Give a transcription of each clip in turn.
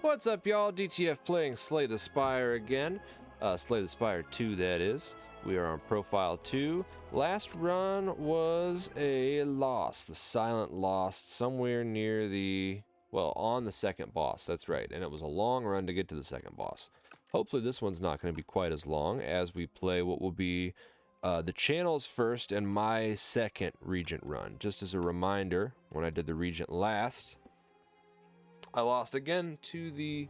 What's up, y'all? DTF playing Slay the Spire again. Slay the Spire 2, that is. We are on Profile 2. Last run was a loss, the silent loss, somewhere near the, well, on the second boss, that's right. And it was a long run to get to the second boss. Hopefully this one's not going to be quite as long as we play what will be the channel's first and my second Regent run. Just as a reminder, when I did the Regent last, I lost again to the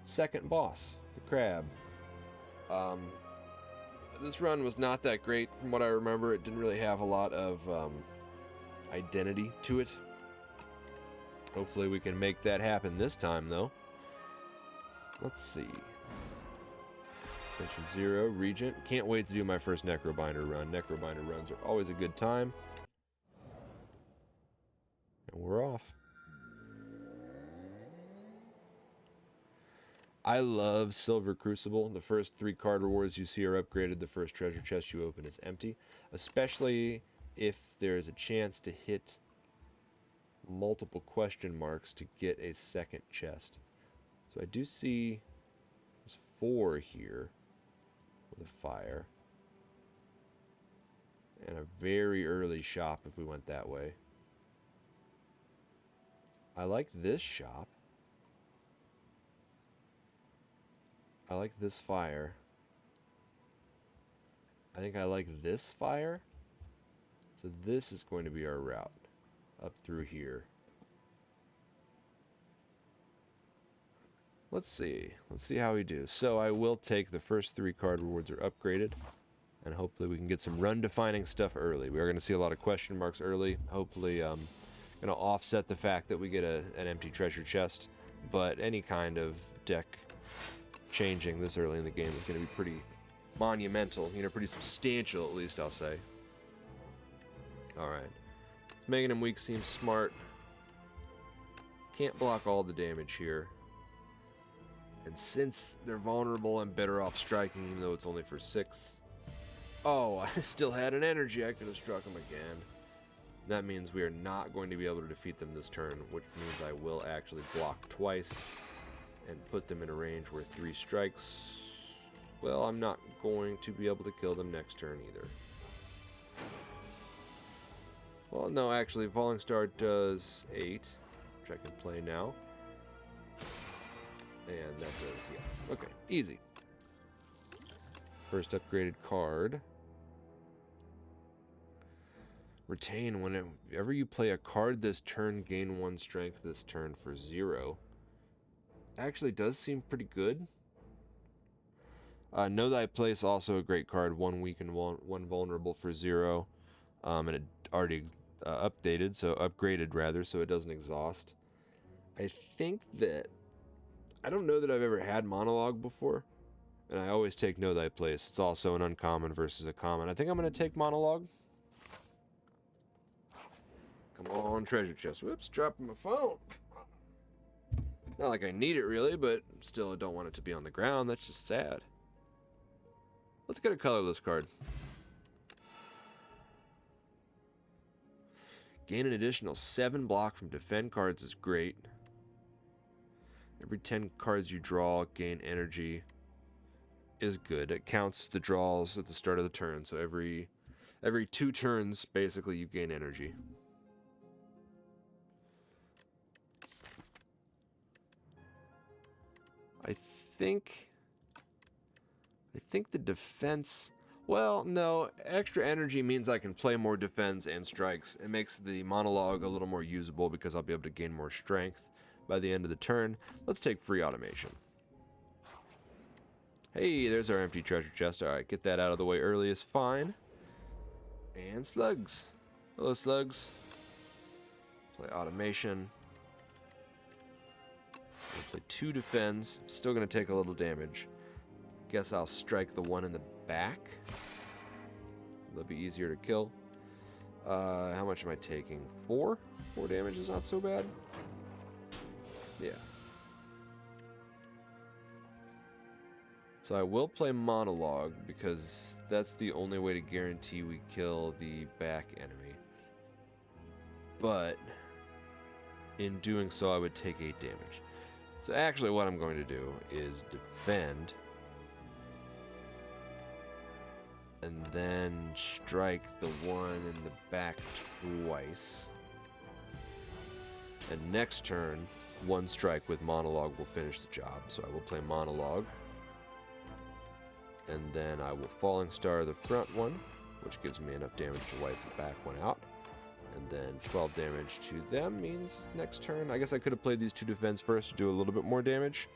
second boss, the crab. This run was not that great from what I remember. It didn't really have a lot of identity to it. Hopefully we can make that happen this time, though. Let's see. Ascension 0, Regent. Can't wait to do my first Necrobinder run. Necrobinder runs are always a good time. And we're off. I love Silver Crucible. The first 3 card rewards you see are upgraded. The first treasure chest you open is empty. Especially if there is a chance to hit multiple question marks to get a second chest. So I do see there's 4 here with a fire. And a very early shop if we went that way. I like this shop. I like this fire. I think I like this fire. So this is going to be our route. Up through here. Let's see. Let's see how we do. So I will take the first 3 card rewards are upgraded. And hopefully we can get some run-defining stuff early. We are going to see a lot of question marks early. Hopefully going to offset the fact that we get an empty treasure chest. But any kind of deck changing this early in the game is going to be pretty monumental, you know, pretty substantial at least, I'll say. Alright. Making him weak seems smart. Can't block all the damage here. And since they're vulnerable, I'm better off striking even though it's only for 6. Oh, I still had an energy. I could have struck him again. That means we are not going to be able to defeat them this turn, which means I will actually block twice and put them in a range where 3 strikes, well, I'm not going to be able to kill them next turn either. Well, no, actually, Falling Star does 8, which I can play now. And that does, yeah. Okay, easy. First upgraded card. Retain whenever you play a card this turn, gain 1 strength this turn for 0. Actually does seem pretty good. Know Thy Place, also a great card. 1 weak and 1 vulnerable for 0. And it already updated, so upgraded rather, so it doesn't exhaust. I think that I don't know that I've ever had Monologue before, and I always take Know Thy Place. It's also an uncommon versus a common. I think I'm going to take Monologue. Come on, treasure chest. Whoops, dropping my phone. Not like I need it really, but still I don't want it to be on the ground. That's just sad. Let's get a colorless card. Gain an additional 7 block from defend cards is great. Every 10 cards you draw, gain energy is good. It counts the draws at the start of the turn, so every 2 turns, basically, you gain energy. I think the defense, well, no, extra energy means I can play more defense and strikes. It makes the monologue a little more usable because I'll be able to gain more strength by the end of the turn. Let's take free automation. Hey, there's our empty treasure chest. Alright, get that out of the way early is fine. And slugs. Hello, slugs. Play automation. Play 2 defends. Still going to take a little damage. Guess I'll strike the one in the back. That'll be easier to kill. How much am I taking? 4? 4 damage is not so bad. Yeah. So I will play Monologue because that's the only way to guarantee we kill the back enemy. But in doing so, I would take 8 damage. So actually what I'm going to do is defend. And then strike the one in the back twice. And next turn, one strike with Monologue will finish the job. So I will play Monologue. And then I will Falling Star the front one, which gives me enough damage to wipe the back one out. And then 12 damage to them means next turn. I guess I could have played these two defense first to do a little bit more damage,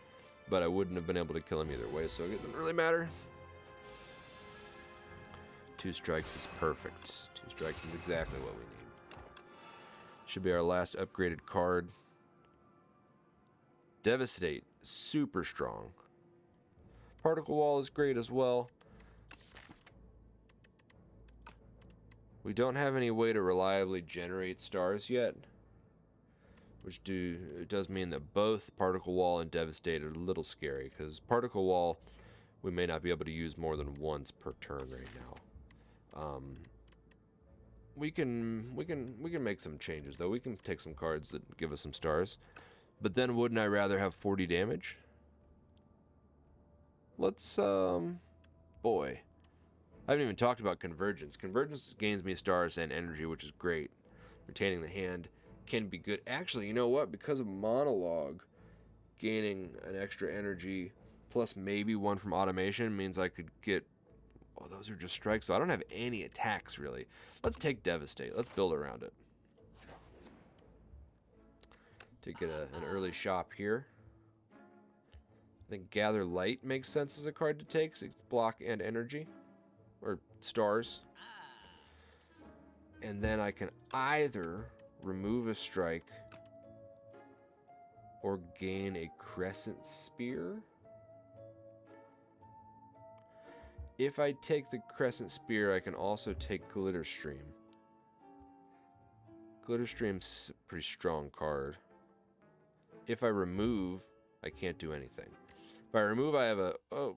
but I wouldn't have been able to kill him either way, so it didn't really matter. 2 strikes is perfect. 2 strikes is exactly what we need. Should be our last upgraded card. Devastate, super strong. Particle Wall is great as well. We don't have any way to reliably generate stars yet, which it does mean that both Particle Wall and Devastate are a little scary, because Particle Wall we may not be able to use more than once per turn right now. We can make some changes though. We can take some cards that give us some stars, but then wouldn't I rather have 40 damage? Let's boy. I haven't even talked about Convergence. Convergence gains me stars and energy, which is great. Retaining the hand can be good. Actually, you know what? Because of Monologue, gaining an extra energy plus maybe one from automation means I could get... Oh, those are just strikes, so I don't have any attacks, really. Let's take Devastate. Let's build around it. To get an early shop here. I think Gather Light makes sense as a card to take. It's block and energy. Or stars. And then I can either remove a strike or gain a Crescent Spear. If I take the Crescent Spear, I can also take Glitter Stream. Glitter Stream's a pretty strong card. If I remove, I can't do anything. If I remove, I have a... Oh,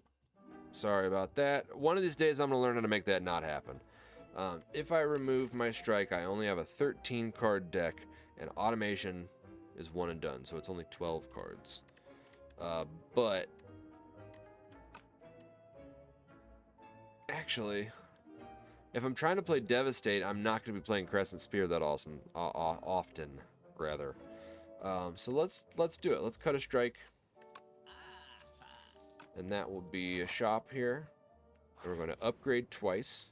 sorry about that. One of these days, I'm going to learn how to make that not happen. If I remove my strike, I only have a 13-card deck, and automation is one and done, so it's only 12 cards. But... Actually, if I'm trying to play Devastate, I'm not going to be playing Crescent Spear that often, rather. So let's do it. Let's cut a strike. And that will be a shop here. And we're going to upgrade twice.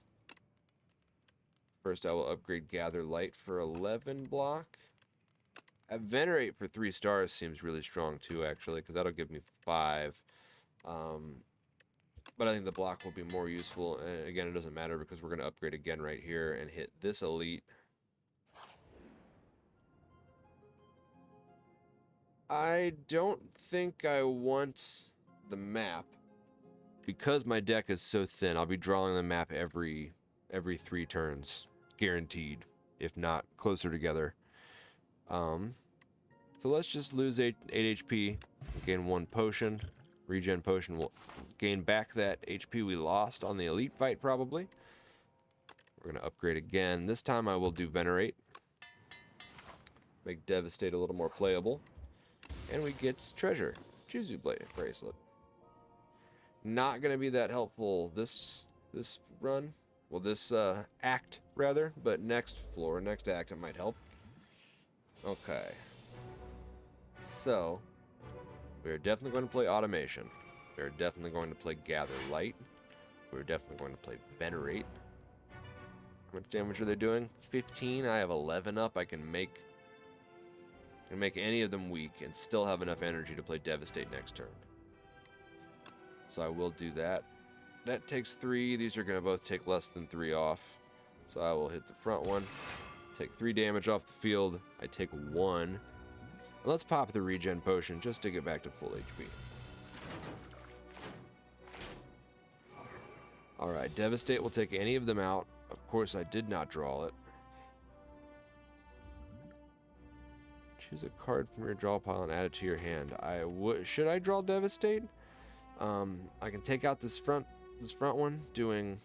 First, I will upgrade Gather Light for 11 block. Venerate for 3 stars seems really strong too, actually, because that'll give me 5. But I think the block will be more useful. And again, it doesn't matter because we're going to upgrade again right here and hit this elite. I don't think I want the map because my deck is so thin. I'll be drawing the map every 3 turns, guaranteed, if not closer together. So let's just lose 8 HP, gain 1 potion. Regen potion will gain back that HP we lost on the elite fight, probably. We're going to upgrade again. This time I will do Venerate. Make Devastate a little more playable. And we get Treasure. Chuzu Bracelet. Not going to be that helpful this run. Well, this act, rather. But next floor, next act, it might help. Okay. So... we're definitely going to play Automation. We're definitely going to play Gather Light. We're definitely going to play Venerate. How much damage are they doing? 15. I have 11 up. I can make any of them weak and still have enough energy to play Devastate next turn. So I will do that. That takes 3. These are going to both take less than 3 off. So I will hit the front one. Take 3 damage off the field. I take 1. Let's pop the regen potion just to get back to full HP. Alright, Devastate will take any of them out. Of course, I did not draw it. Choose a card from your draw pile and add it to your hand. Should I draw Devastate? I can take out this front one, doing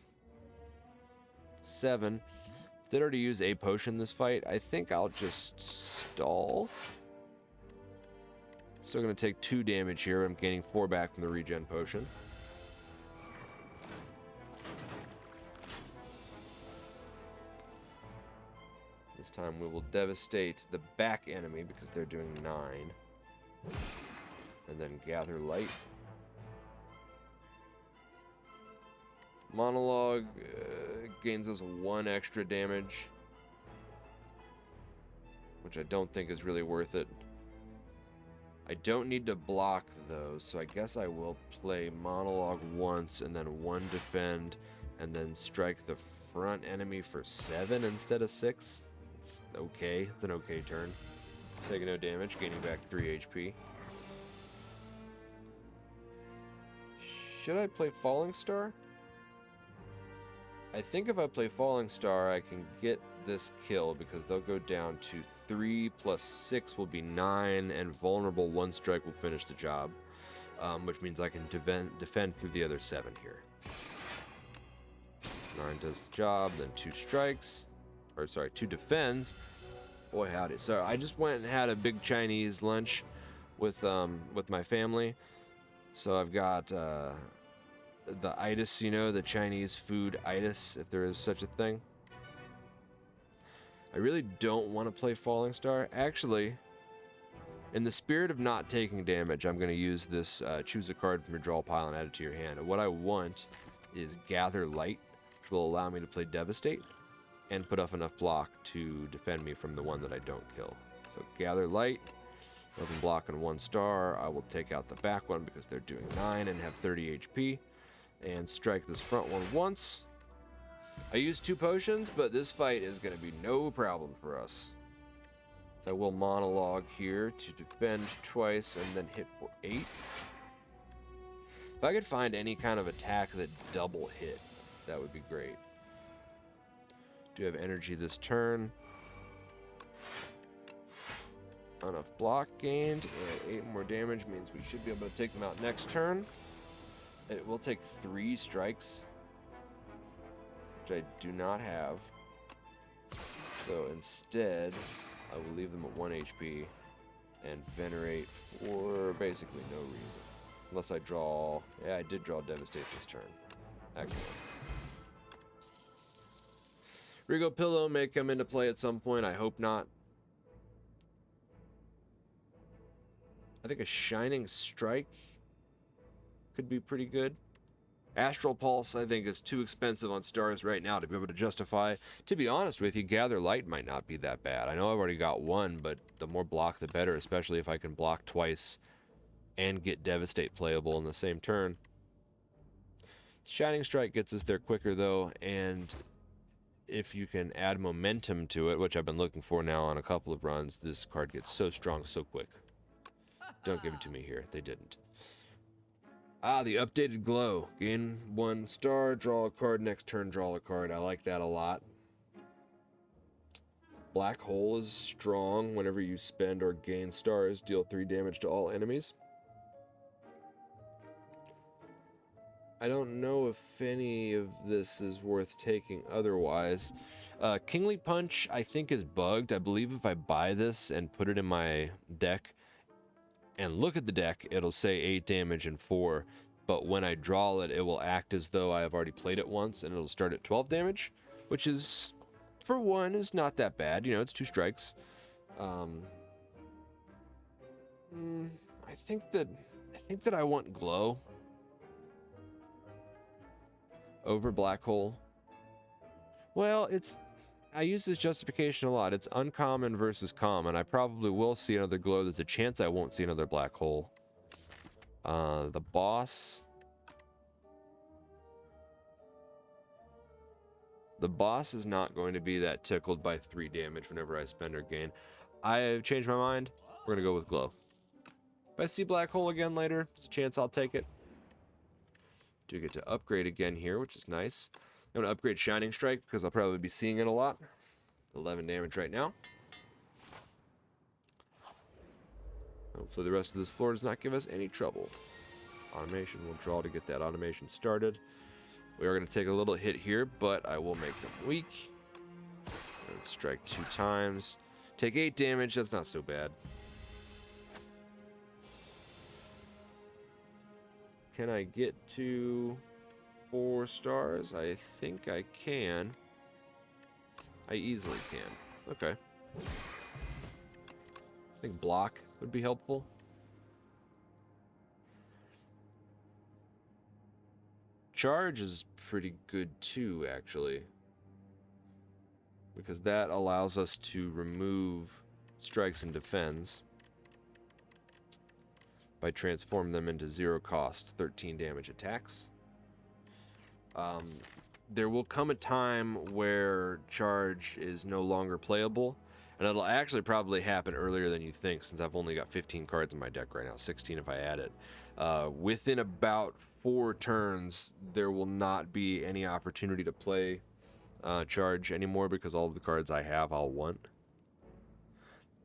7. Did already use a potion this fight. I think I'll just stall. Still going to take 2 damage here. I'm gaining 4 back from the regen potion. This time we will devastate the back enemy because they're doing 9. And then gather light. Monologue gains us 1 extra damage, which I don't think is really worth it. I don't need to block those, so I guess I will play Monologue once and then 1 defend and then strike the front enemy for 7 instead of 6. It's okay. It's an okay turn. Taking no damage, gaining back 3 HP. Should I play Falling Star? I think if I play Falling Star, I can get this kill because they'll go down to 3 plus 6 will be 9, and vulnerable 1 strike will finish the job, which means I can defend through the other 7 here. 9 does the job, then 2 strikes, or sorry, 2 defends. Boy howdy. So I just went and had a big Chinese lunch with my family. So I've got the itis, you know, the Chinese food itis, if there is such a thing. I really don't want to play Falling Star. Actually, in the spirit of not taking damage, I'm going to use this choose a card from your draw pile and add it to your hand. And what I want is Gather Light, which will allow me to play Devastate and put up enough block to defend me from the one that I don't kill. So Gather Light, nothing blocking 1 star. I will take out the back one because they're doing 9 and have 30 HP. And strike this front one once. I used 2 potions, but this fight is going to be no problem for us. So I will monologue here to defend twice and then hit for 8. If I could find any kind of attack that double hit, that would be great. Do have energy this turn. Enough block gained, and 8 more damage means we should be able to take them out next turn. It will take 3 strikes, which I do not have. So instead, I will leave them at 1 HP and venerate for basically no reason. Unless I draw... Yeah, I did draw Devastate this turn. Excellent. Rigo Pillow may come into play at some point. I hope not. I think a Shining Strike could be pretty good. Astral Pulse, I think, is too expensive on stars right now to be able to justify. To be honest with you, Gather Light might not be that bad. I know I've already got 1, but the more block, the better, especially if I can block twice and get Devastate playable in the same turn. Shining Strike gets us there quicker, though, and if you can add momentum to it, which I've been looking for now on a couple of runs, this card gets so strong so quick. Don't give it to me here. They didn't. Ah, the updated glow. Gain 1 star, draw a card, next turn draw a card. I like that a lot. Black Hole is strong. Whenever you spend or gain stars, deal 3 damage to all enemies. I don't know if any of this is worth taking otherwise. Kingly Punch, I think, is bugged. I believe if I buy this and put it in my deck, and look at the deck, it'll say 8 damage and 4, but when I draw it, it will act as though I have already played it once, and it'll start at 12 damage, which is, for 1, is not that bad. You know, it's 2 strikes. I think that I want Glow over Black Hole. Well, I use this justification a lot. It's uncommon versus common. I probably will see another Glow. There's a chance I won't see another Black Hole. The boss. The boss is not going to be that tickled by 3 damage whenever I spend or gain. I've changed my mind. We're going to go with Glow. If I see Black Hole again later, there's a chance I'll take it. Do get to upgrade again here, which is nice. I'm going to upgrade Shining Strike because I'll probably be seeing it a lot. 11 damage right now. Hopefully the rest of this floor does not give us any trouble. Automation will draw to get that automation started. We are going to take a little hit here, but I will make them weak. Strike 2 times. Take 8 damage. That's not so bad. Can I get to 4 stars? I think I can. I easily can. Okay. I think block would be helpful. Charge is pretty good too, actually. Because that allows us to remove strikes and defends by transforming them into 0 cost, 13 damage attacks. There will come a time where charge is no longer playable, and it'll actually probably happen earlier than you think, since I've only got 15 cards in my deck right now, 16 if I add it. Within about 4 turns, there will not be any opportunity to play charge anymore, because all of the cards I have I'll want.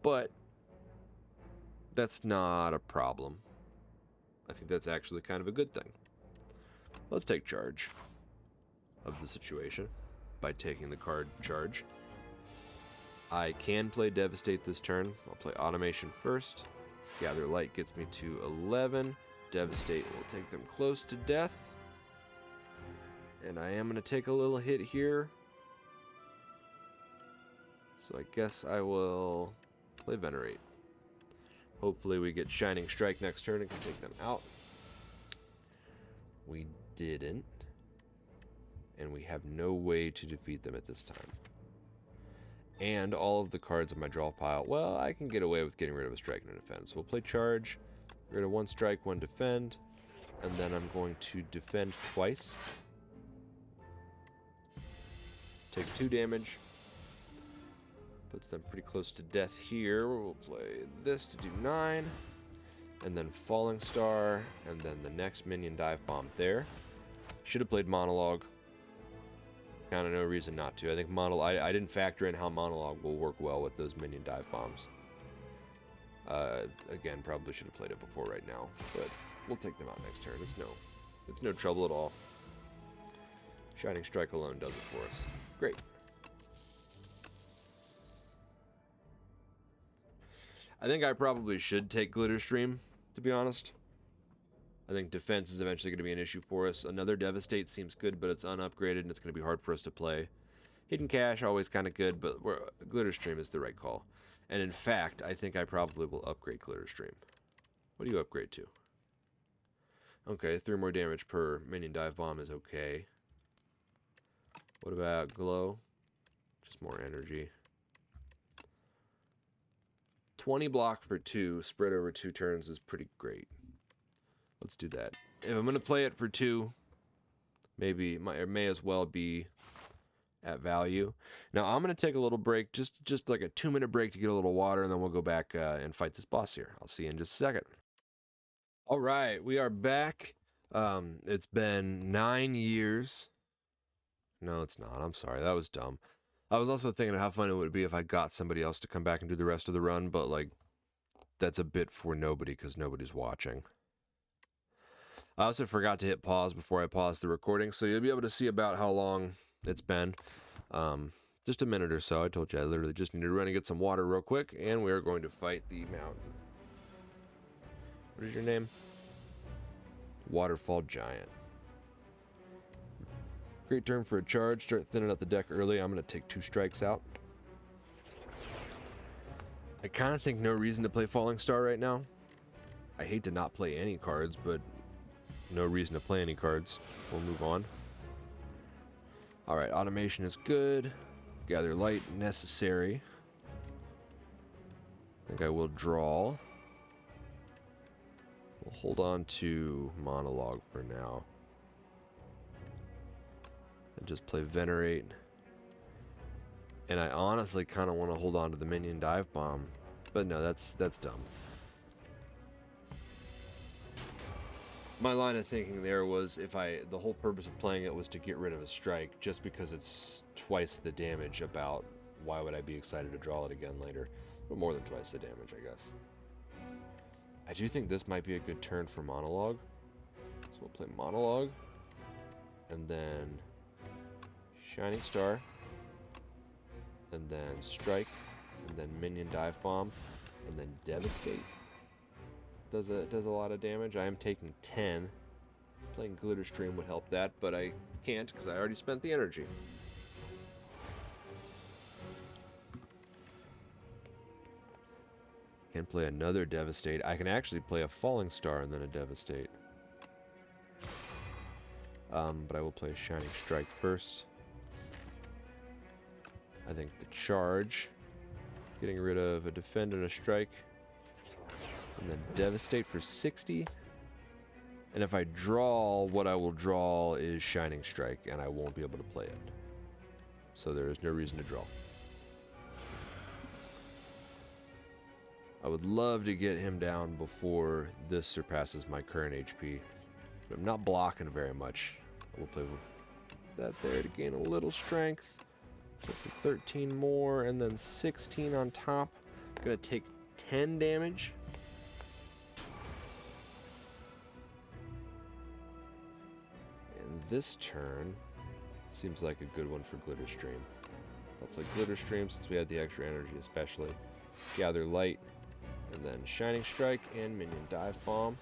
But that's not a problem. I think that's actually kind of a good thing. Let's take charge of the situation by taking the card charge. I can play Devastate this turn. I'll play Automation first. Gather Light gets me to 11. Devastate will take them close to death. And I am going to take a little hit here. So I guess I will play Venerate. Hopefully we get Shining Strike next turn and can take them out. We didn't. And we have no way to defeat them at this time. And all of the cards in my draw pile, well, I can get away with getting rid of a strike and a defend. So we'll play charge, get rid of 1 strike, 1 defend, and then I'm going to defend twice. Take 2 damage. Puts them pretty close to death here. We'll play this to do 9. And then Falling Star, and then the next minion dive bomb there. Should have played Monologue. Kind of no reason not to. I think I didn't factor in how Monologue will work well with those minion dive bombs. Again, probably should have played it before right now, but we'll take them out next turn. It's no trouble at all. Shining Strike alone does it for us. Great. I think I probably should take Glitter Stream, to be honest. I think defense is eventually going to be an issue for us. Another Devastate seems good, but it's unupgraded, and it's going to be hard for us to play. Hidden Cache, always kind of good, but Glitter Stream is the right call. And in fact, I think I probably will upgrade Glitter Stream. What do you upgrade to? Okay, 3 more damage per minion dive bomb is okay. What about Glow? Just more energy. 20 block for 2, spread over 2 turns is pretty great. Let's do that. If I'm going to play it for 2, maybe it may as well be at value. Now I'm going to take a little break, just like a 2-minute break to get a little water, and then we'll go back and fight this boss here. I'll see you in just a second. All right, we are back. It's been 9 years. No, it's not. I'm sorry. That was dumb. I was also thinking of how fun it would be if I got somebody else to come back and do the rest of the run, but like that's a bit for nobody because nobody's watching. I also forgot to hit pause before I paused the recording, so you'll be able to see about how long it's been. Just a minute or so. I told you I literally just need to run and get some water real quick, and we are going to fight the mountain. What is your name? Waterfall Giant. Great turn for a charge. Start thinning out the deck early. I'm going to take 2 strikes out. I kind of think no reason to play Falling Star right now. I hate to not play any cards, but no reason to play any cards. We'll move on. Alright, Automation is good. Gather Light, necessary. I think I will draw. We'll hold on to Monologue for now. And just play Venerate. And I honestly kind of want to hold on to the minion dive bomb. But no, that's dumb. My line of thinking there was the whole purpose of playing it was to get rid of a strike, just because it's twice the damage. About why would I be excited to draw it again later? But more than twice the damage, I guess. I do think this might be a good turn for Monologue. So we'll play Monologue. And then Shining Star. And then Strike. And then Minion Dive Bomb. And then Devastate. Does a lot of damage. I am taking 10. Playing Glitter Stream would help that, but I can't because I already spent the energy. Can play another Devastate. I can actually play a Falling Star and then a Devastate. But I will play Shining Strike first. I think the charge, getting rid of a defend and a strike, and then Devastate for 60. And if I draw, what I will draw is Shining Strike, and I won't be able to play it. So there is no reason to draw. I would love to get him down before this surpasses my current HP. But I'm not blocking very much. I will play with that there to gain a little strength. So for 13 more, and then 16 on top. Gonna take 10 damage. And this turn seems like a good one for Glitter Stream. I'll play Glitter Stream since we had the extra energy, especially. Gather Light, and then Shining Strike and Minion Dive Bomb.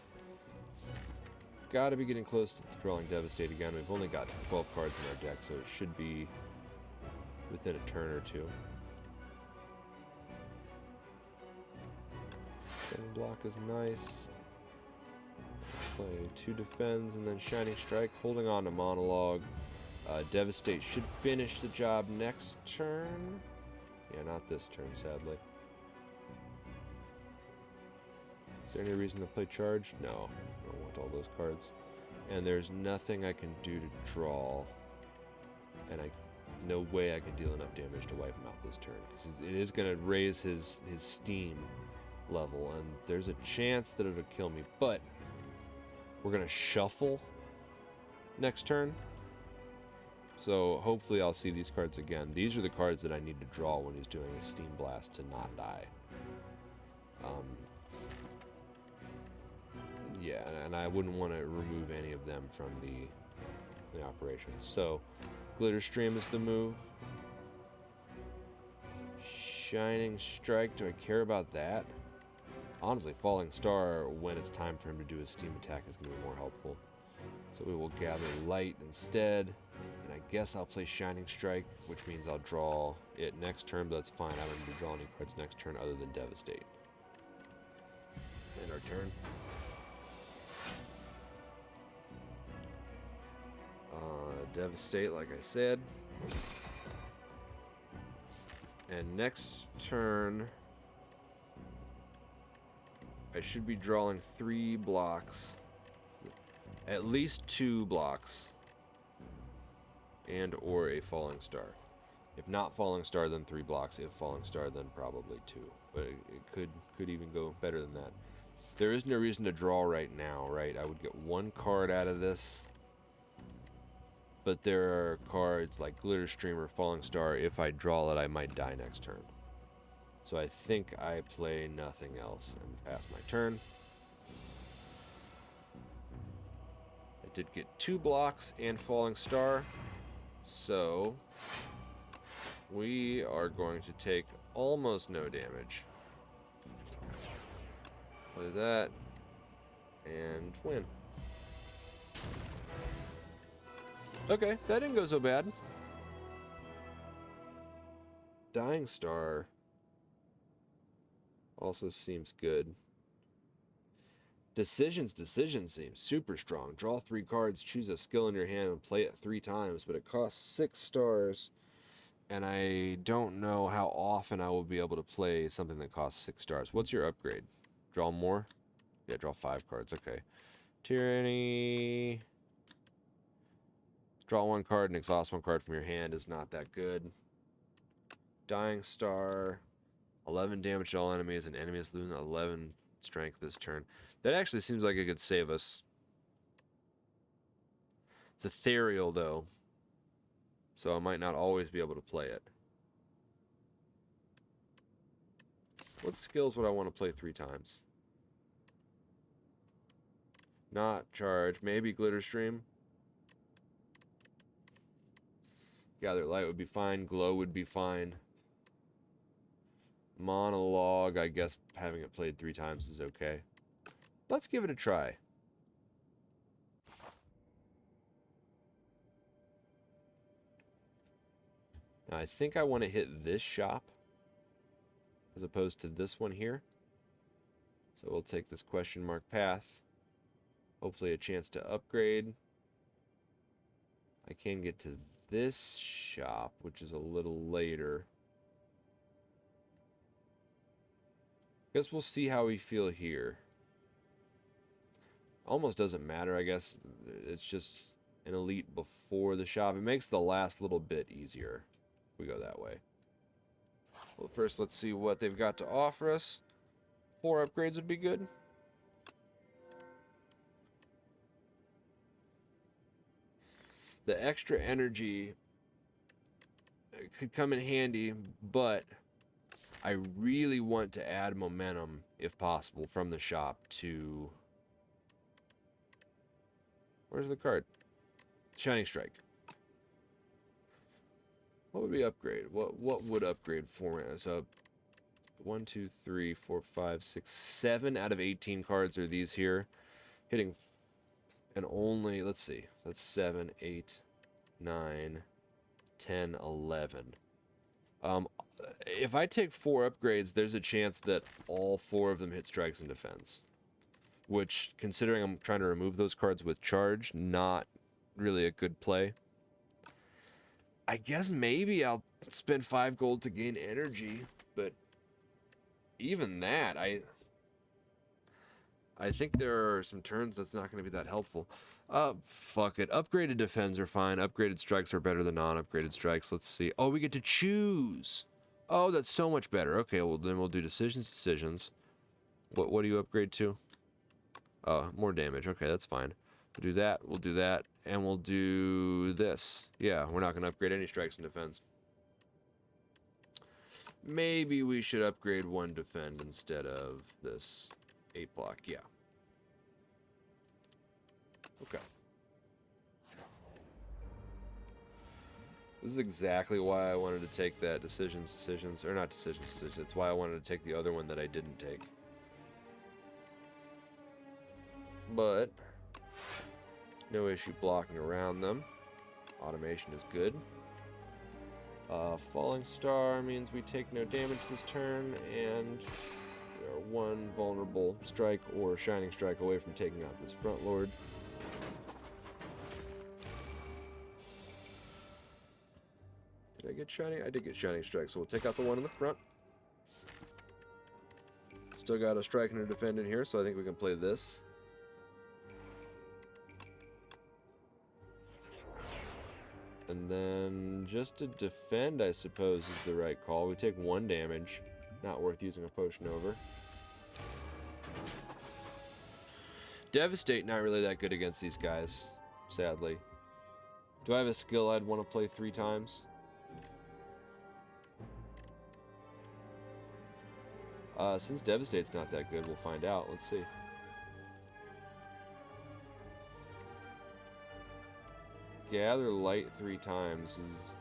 Gotta be getting close to drawing Devastate again. We've only got 12 cards in our deck, so it should be within a turn or two. Second block is nice. Play 2 defends and then Shining Strike, holding on to Monologue. Devastate should finish the job next turn. Yeah, not this turn, sadly. Is there any reason to play Charge? No, I don't want all those cards. And there's nothing I can do to draw. And no way I can deal enough damage to wipe him out this turn. Because it is going to raise his steam level. And there's a chance that it'll kill me. But we're going to shuffle next turn. So hopefully I'll see these cards again. These are the cards that I need to draw when he's doing a Steam Blast to not die. Yeah, and I wouldn't want to remove any of them from the operation. So, Glitter Stream is the move. Shining Strike, do I care about that? Honestly, Falling Star, when it's time for him to do his Steam attack, is going to be more helpful. So we will gather Light instead, and I guess I'll play Shining Strike, which means I'll draw it next turn, but that's fine. I don't need to draw any cards next turn other than Devastate. End our turn. Devastate, like I said. And next turn, I should be drawing 3 blocks. At least 2 blocks. And or a Falling Star. If not Falling Star, then 3 blocks. If Falling Star, then probably 2. But it could even go better than that. There is no reason to draw right now, right? I would get 1 card out of this. But there are cards like Glitter Stream or Falling Star. If I draw it, I might die next turn. So I think I play nothing else and pass my turn. I did get 2 blocks and Falling Star. So we are going to take almost no damage. Play that and win. Okay, that didn't go so bad. Dying Star also seems good. Decision seems super strong. Draw 3 cards, choose a skill in your hand, and play it 3 times, but it costs 6 stars. And I don't know how often I will be able to play something that costs 6 stars. What's your upgrade? Draw more? Yeah, draw 5 cards. Okay. Tyranny. Draw 1 card and exhaust 1 card from your hand is not that good. Dying Star. 11 damage to all enemies, and enemies lose 11 strength this turn. That actually seems like it could save us. It's ethereal, though. So I might not always be able to play it. What skills would I want to play 3 times? Not Charge. Maybe Glitter Stream. Gather Light would be fine. Glow would be fine. Monologue, I guess having it played 3 times is okay. Let's give it a try. I think I want to hit this shop as opposed to this one here. So we'll take this question mark path. Hopefully a chance to upgrade. I can get to this shop, which is a little later. Guess we'll see how we feel here. Almost doesn't matter, I guess. It's just an elite before the shop. It makes the last little bit easier if we go that way. Well, first let's see what they've got to offer us. 4 upgrades would be good. The extra energy could come in handy, but I really want to add momentum, if possible, from the shop to... Where's the card? Shining Strike. What would we upgrade? What would upgrade for me? So 1, 2, 3, 4, 5, 6, 7 out of 18 cards are these here. Hitting and only, let's see. That's 7, 8, 9, 10, 11. If I take 4 upgrades, there's a chance that all 4 of them hit strikes and defense. Which, considering I'm trying to remove those cards with charge, not really a good play. I guess maybe I'll spend 5 gold to gain energy, but even that, I think there are some turns that's not going to be that helpful. Fuck it. Upgraded defense are fine. Upgraded strikes are better than non-upgraded strikes. Let's see. Oh, we get to choose. Oh, that's so much better. Okay, well then we'll do decisions. What do you upgrade to? More damage. Okay, that's fine. We'll do that, and we'll do this. Yeah, we're not going to upgrade any strikes in defense. Maybe we should upgrade 1 defend instead of this 8 block. Yeah. Okay. This is exactly why I wanted to take that decisions, or not decisions. It's why I wanted to take the other one that I didn't take. But no issue blocking around them. Automation is good. Falling Star means we take no damage this turn, and we are 1 vulnerable strike or Shining Strike away from taking out this Front Lord. Did I get Shining? I did get Shining Strike, so we'll take out the one in the front. Still got a strike and a defend in here, so I think we can play this. And then just to defend, I suppose, is the right call. We take 1 damage. Not worth using a potion over. Devastate, not really that good against these guys, sadly. Do I have a skill I'd want to play 3 times? Since Devastate's not that good, we'll find out. Let's see. Gather Light 3 times is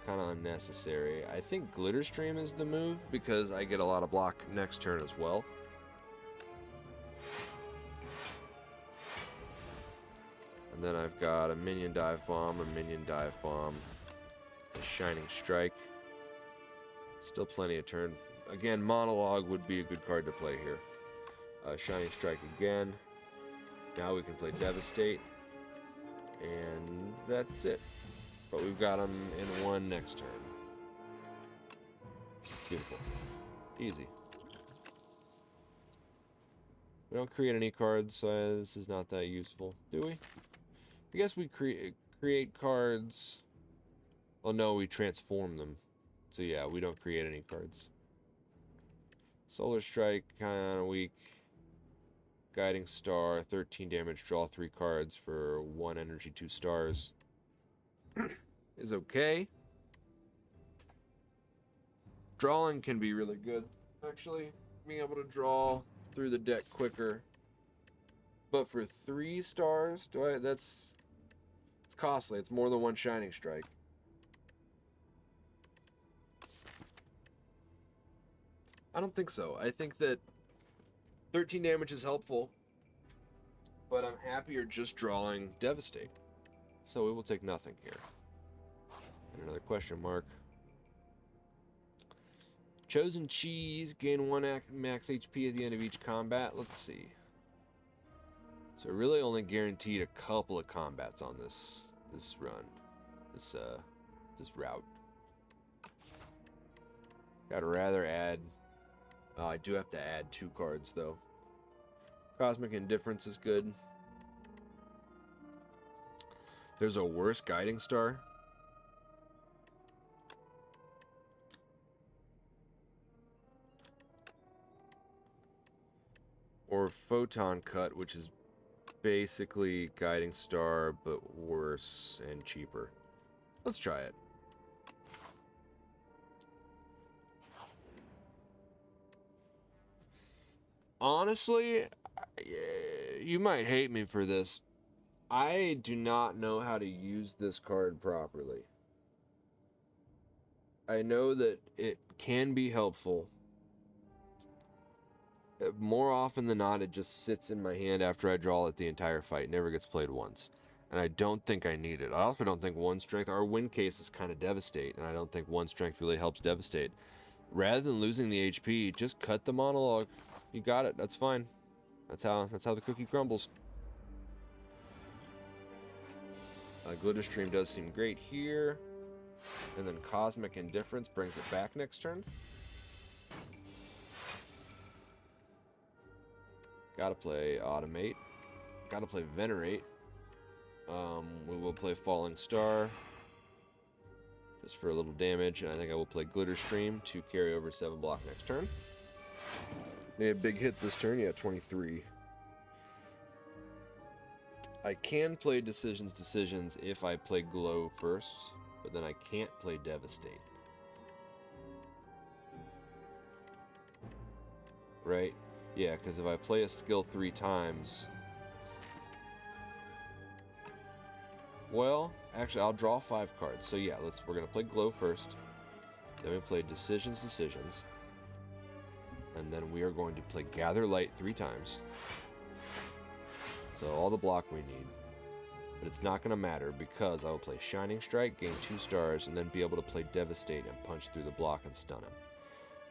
kind of unnecessary. I think Glitter Stream is the move because I get a lot of block next turn as well. And then I've got a minion dive bomb, a Shining Strike. Still plenty of turn. Again, Monologue would be a good card to play here. Shining Strike again. Now we can play Devastate. And that's it. But we've got them in 1 next turn. Beautiful. Easy. We don't create any cards, so this is not that useful, do we? I guess we create cards. Oh no, we transform them. So yeah, we don't create any cards. Solar Strike, kind of weak. Guiding Star, 13 damage, draw 3 cards for 1 energy, 2 stars. Is okay. Drawing can be really good, actually. Being able to draw through the deck quicker. But for 3 stars, it's costly. It's more than 1 Shining Strike. I don't think so. I think that 13 damage is helpful, but I'm happier just drawing Devastate. So we will take nothing here. Another question mark. Chosen cheese, gain 1 max HP at the end of each combat. Let's see. So really only guaranteed a couple of combats on this run, this route. Gotta rather add. I do have to add 2 cards though. Cosmic Indifference is good. There's a worse Guiding Star. Or Photon Cut, which is basically Guiding Star, but worse and cheaper. Let's try it. Honestly, you might hate me for this. I do not know how to use this card properly. I know that it can be helpful. More often than not, it just sits in my hand after I draw it the entire fight. Never gets played once. And I don't think I need it. I also don't think 1 strength, our win case is kind of Devastate, and I don't think 1 strength really helps Devastate. Rather than losing the HP, just cut the monologue. You got it. That's fine. That's how the cookie crumbles. Glitter Stream does seem great here. And then Cosmic Indifference brings it back next turn. Gotta play Automate. Gotta play Venerate. We will play Falling Star. Just for a little damage. And I think I will play Glitter Stream to carry over 7 block next turn. Maybe a big hit this turn. Yeah, 23. I can play Decisions if I play Glow first. But then I can't play Devastate. Right? Yeah, because if I play a skill 3 times... Well, actually, I'll draw 5 cards. So yeah, we're going to play Glow first. Then we play Decisions. And then we are going to play Gather Light 3 times. So all the block we need. But it's not going to matter because I will play Shining Strike, gain 2 stars, and then be able to play Devastate and punch through the block and stun him.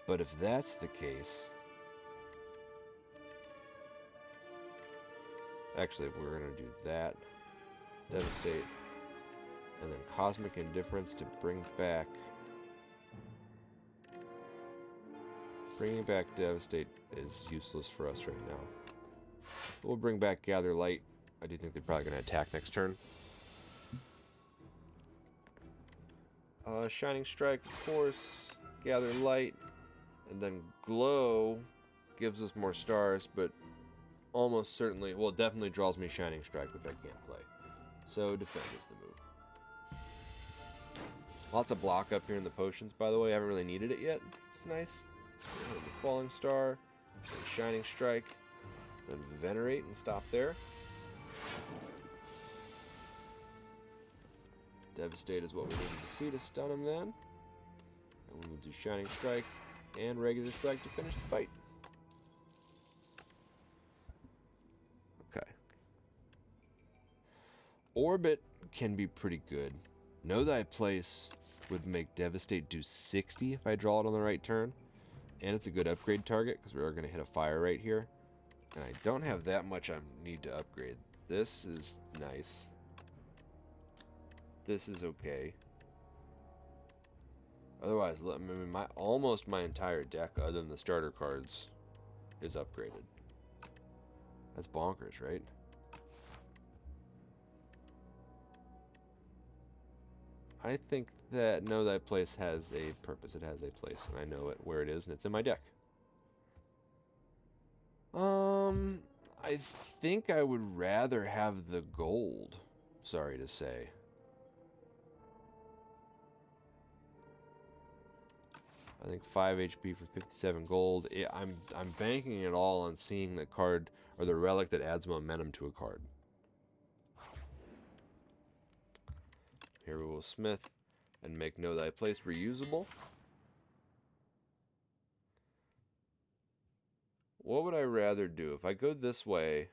But if that's the case... Actually, we're going to do that. Devastate. And then Cosmic Indifference to bring back... Bringing back Devastate is useless for us right now. We'll bring back Gather Light. I do think they're probably going to attack next turn. Shining Strike, of course. Gather Light. And then Glow gives us more stars, but almost certainly, well, it definitely draws me Shining Strike, which I can't play. So Defend is the move. Lots of block up here in the potions, by the way. I haven't really needed it yet. It's nice. Falling Star, then Shining Strike, then Venerate and stop there. Devastate is what we needed to see to stun him then. And we will do Shining Strike and Regular Strike to finish the fight. Okay. Orbit can be pretty good. Know Thy Place would make Devastate do 60 if I draw it on the right turn. And it's a good upgrade target because we are going to hit a fire right here. And I don't have that much I need to upgrade. This is nice. This is okay. Otherwise, I mean, almost my entire deck, other than the starter cards, is upgraded. That's bonkers, right? I think that Know Thy Place has a purpose. It has a place, and I know where it is, and it's in my deck. I think I would rather have the gold. Sorry to say. I think 5 HP for 57 gold. I'm banking it all on seeing the card or the relic that adds momentum to a card. Here we will smith and make Know Thy Place reusable. What would I rather do? If I go this way...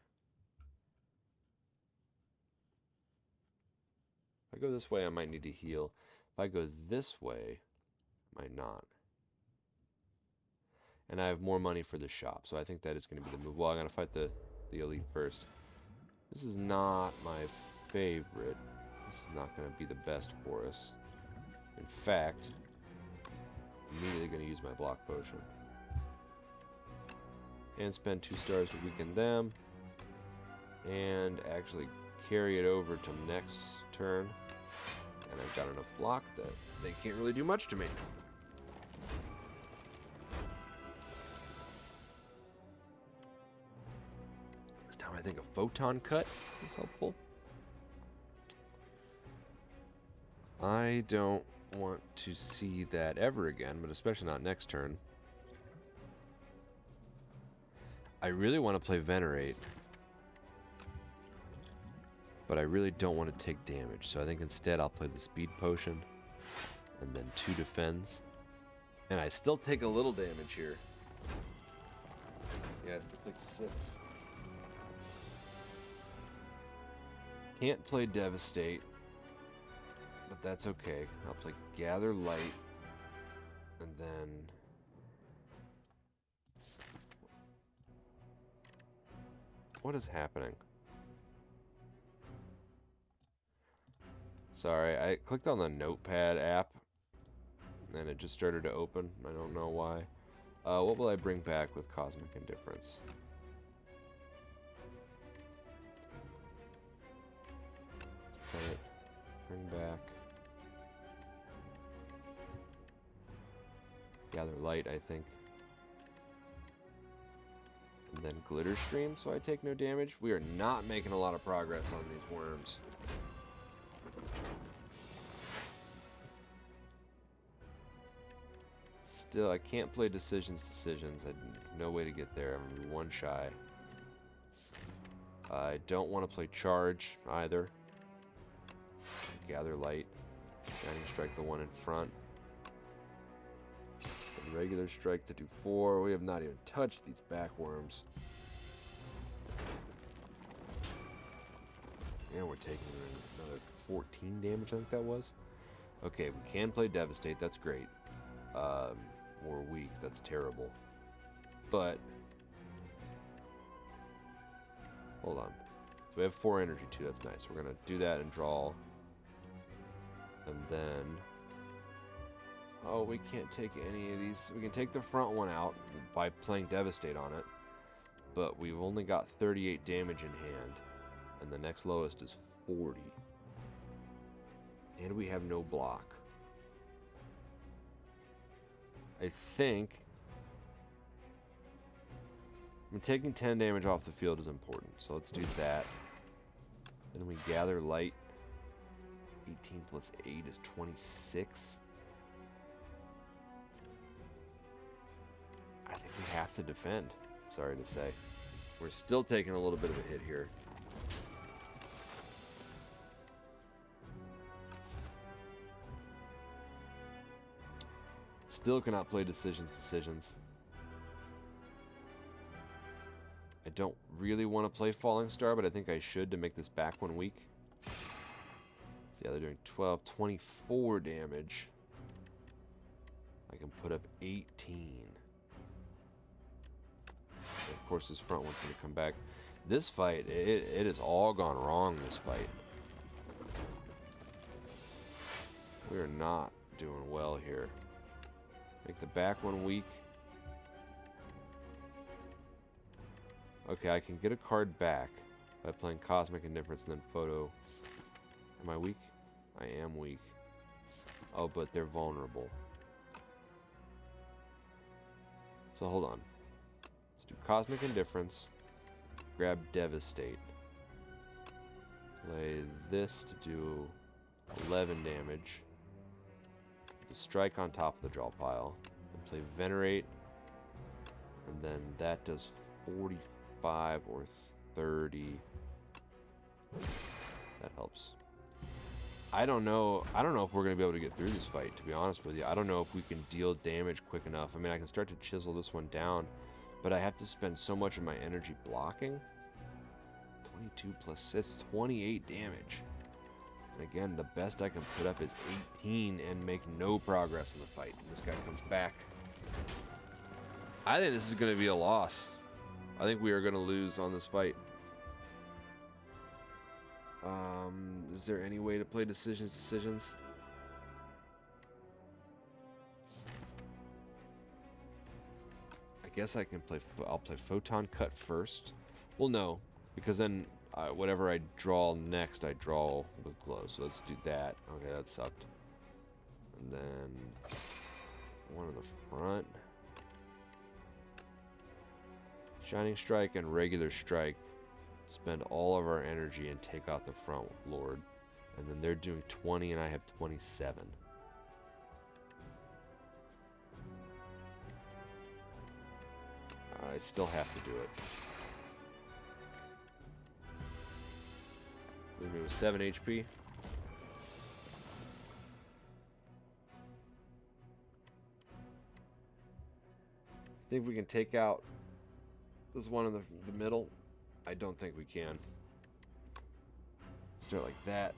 I might need to heal. If I go this way, might not. And I have more money for the shop, so I think that is going to be the move. Well, I'm going to fight the elite first. This is not my favorite. This is not going to be the best for us. In fact, I'm immediately going to use my block potion. And spend 2 stars to weaken them. And actually carry it over to next turn. And I've got enough block that they can't really do much to me. This time I think a photon cut is helpful. I don't want to see that ever again, but especially not next turn. I really want to play Venerate. But I really don't want to take damage, so I think instead I'll play the speed potion and then 2 defends. And I still take a little damage here. Yeah, I still take 6. Can't play Devastate, but that's okay. I'll play Gather Light and then... What is happening? Sorry, I clicked on the Notepad app, and it just started to open. I don't know why. What will I bring back with Cosmic Indifference? Play it. Bring back. Gather Light, I think. And then Glitter Stream, so I take no damage. We are not making a lot of progress on these worms. Still, I can't play decisions. I have no way to get there. I'm going to be 1 shy. I don't want to play Charge either. Gather Light. Shining Strike the one in front. And regular Strike to do 4. We have not even touched these back worms. And we're taking another 14 damage, I think that was. Okay, we can play Devastate. That's great. We're weak. That's terrible. But hold on. So we have 4 energy too. That's nice. We're gonna do that and draw. And then we can't take any of these. We can take the front one out by playing Devastate on it. But we've only got 38 damage in hand. And the next lowest is 40. And we have no block. I think taking 10 damage off the field is important, so let's do that. Then we Gather Light. 18 plus 8 is 26. I think we have to defend, sorry to say. We're still taking a little bit of a hit here. Still cannot play decisions. I don't really want to play Falling Star, but I think I should to make this back one weak. Yeah, they're doing 12, 24 damage. I can put up 18. And of course, this front one's going to come back. This fight, it has all gone wrong, this fight. We are not doing well here. Make the back one weak. Okay, I can get a card back by playing Cosmic Indifference and then Photo. Am I weak? I am weak. Oh, but they're vulnerable. So hold on. Let's do Cosmic Indifference. Grab Devastate. Play this to do 11 damage. To strike on top of the draw pile. And play Venerate. And then that does 45 or 30. That helps. I don't know if we're going to be able to get through this fight, to be honest with you. I don't know if we can deal damage quick enough. I mean, I can start to chisel this one down, but I have to spend so much of my energy blocking. 22 plus 6, 28 damage. And again, the best I can put up is 18 and make no progress in the fight. And this guy comes back. I think this is going to be a loss. I think we are going to lose on this fight. Is there any way to play decisions? I guess I can play. I'll play Photon Cut first. Well, no, because then whatever I draw next, I draw with glow. So let's do that. Okay, that sucked. And then one in the front. Shining Strike and Regular Strike spend all of our energy and take out the front Lord. And then they're doing 20 and I have 27. I still have to do it. Leave me with 7 HP. Think we can take out this one in the middle? I don't think we can. Let's do it like that.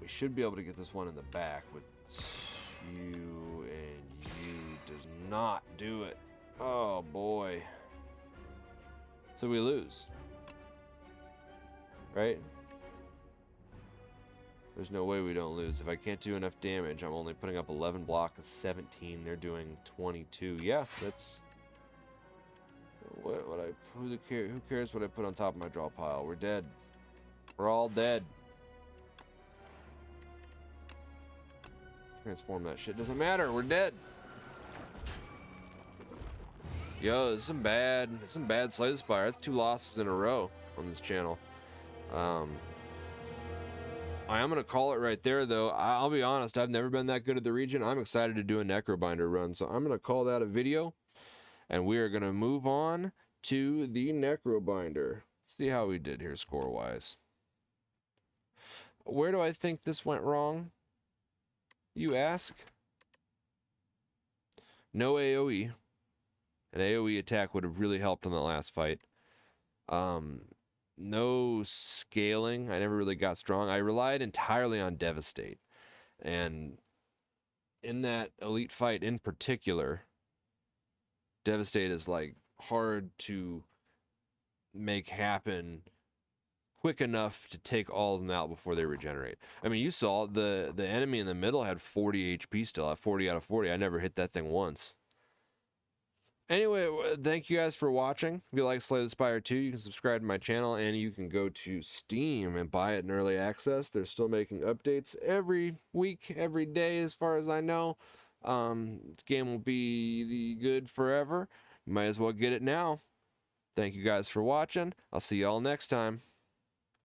We should be able to get this one in the back, but you and you does not do it. Oh boy. So we lose. Right? There's no way we don't lose. If I can't do enough damage, I'm only putting up 11 block of 17. They're doing 22. Yeah, that's... Who cares what I put on top of my draw pile? We're dead. We're all dead. Transform that shit. Doesn't matter. We're dead. Yo, this is some bad Slay the Spire. That's 2 losses in a row on this channel. I am gonna call it right there, though. I'll be honest. I've never been that good at the Regent. I'm excited to do a Necrobinder run, so I'm gonna call that a video. And we are going to move on to the Necrobinder. Let's see how we did here score-wise. Where do I think this went wrong? You ask? No AoE. An AoE attack would have really helped in the last fight. No scaling. I never really got strong. I relied entirely on Devastate. And in that elite fight in particular... Devastate is like hard to make happen quick enough to take all of them out before they regenerate. I mean, you saw the enemy in the middle had 40 HP still, at 40 out of 40. I never hit that thing once. Anyway, thank you guys for watching. If you like Slay the Spire 2, you can subscribe to my channel, and you can go to Steam and buy it in early access. They're still making updates every week, every day, as far as I know. This game will be good forever. You might as well get it now. Thank you guys for watching. I'll see y'all next time.